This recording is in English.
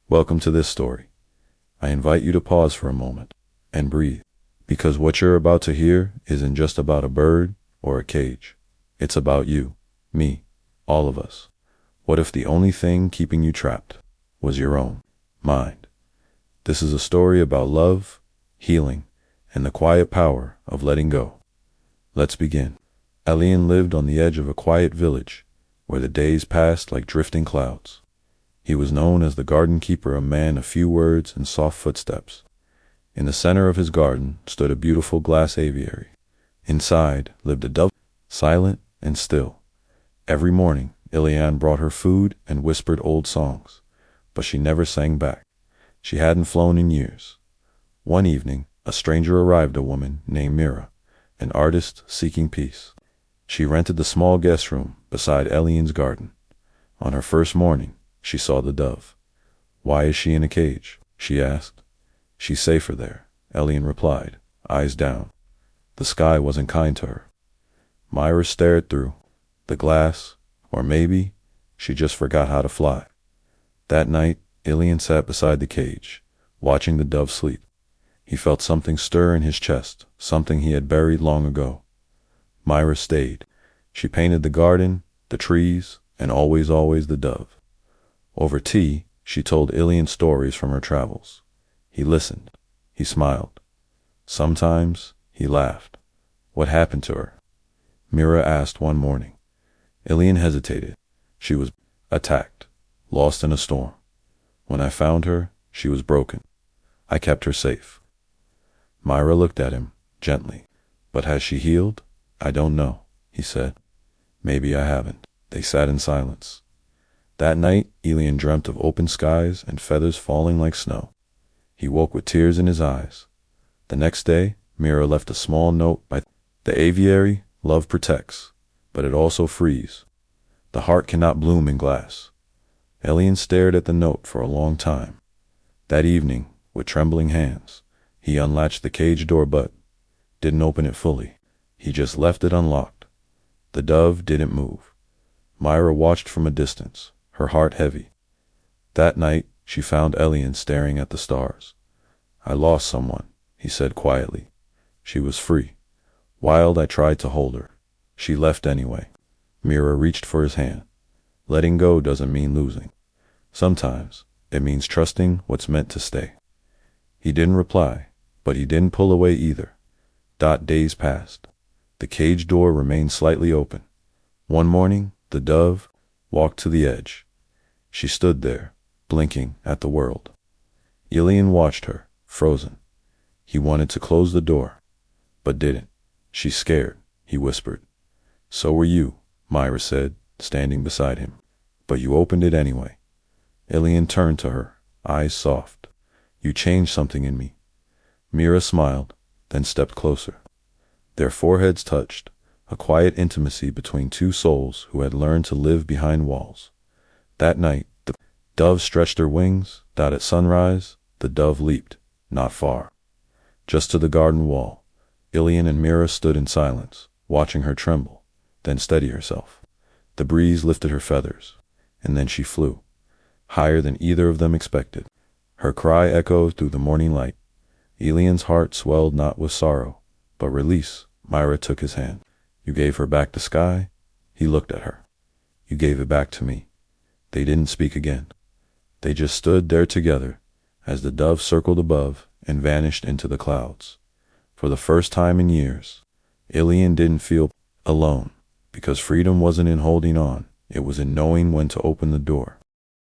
Welcome to this story. I invite you to pause for a moment and breathe, because what you're about to hear isn't just about a bird or a cage. It's about you, me, all of us. What if the only thing keeping you trapped was your own mind? This is a story about love, healing, and the quiet power of letting go. Let's begin. Elian lived on the edge of a quiet village where the days passed like drifting clouds. He was known as the garden keeper, a man of few words and soft footsteps. In the center of his garden stood a beautiful glass aviary. Inside lived a dove, silent and still. Every morning, Elian brought her food and whispered old songs, but she never sang back. She hadn't flown in years. One evening, a stranger arrived, a woman named Mira, an artist seeking peace. She rented the small guest room beside Elian's garden. On her first morning, she saw the dove. "Why is she in a cage?" she asked. "She's safer there," Elian replied, eyes down. The sky wasn't kind to her. Myra stared through the glass, or maybe she just forgot how to fly. That night, Elian sat beside the cage, watching the dove sleep. He felt something stir in his chest, something he had buried long ago. Myra stayed. She painted the garden, the trees, and always the dove. Over tea, she told Elian stories from her travels. He listened. He smiled. Sometimes he laughed. What happened to her? Mira asked one morning. Elian hesitated. She was attacked, lost in a storm. When I found her, she was broken. I kept her safe. Myra looked at him, gently. But has she healed? I don't know, he said. Maybe I haven't. They sat in silence. That night, Elian dreamt of open skies and feathers falling like snow. He woke with tears in his eyes. The next day, Mira left a small note by the aviary. Love protects, but it also frees. The heart cannot bloom in glass. Elian stared at the note for a long time. That evening, with trembling hands, he unlatched the cage door but didn't open it fully. He just left it unlocked. The dove didn't move. Myra watched from a distance, her heart heavy. That night, she found Elian staring at the stars. "I lost someone," he said quietly. "She was free. Wild, I tried to hold her. She left anyway." Mira reached for his hand. Letting go doesn't mean losing. Sometimes it means trusting what's meant to stay. He didn't reply, but he didn't pull away either. Days passed. The cage door remained slightly open. One morning, the dove walked to the edge. She stood there, blinking at the world. Elian watched her, frozen. He wanted to close the door, but didn't. "She's scared," he whispered. "So were you," Myra said, standing beside him. "But you opened it anyway." Elian turned to her, eyes soft. "You changed something in me." Mira smiled, then stepped closer. Their foreheads touched, a quiet intimacy between two souls who had learned to live behind walls. That night, the dove stretched her wings. At sunrise, the dove leaped, not far, just to the garden wall. Elian and Mira stood in silence, watching her tremble, then steady herself. The breeze lifted her feathers, and then she flew, higher than either of them expected. Her cry echoed through the morning light. Elian's heart swelled not with sorrow, but release. Myra took his hand. "You gave her back the sky?" He looked at her. "You gave it back to me." They didn't speak again. They just stood there together as the dove circled above and vanished into the clouds. For the first time in years, Elian didn't feel alone, because freedom wasn't in holding on, it was in knowing when to open the door.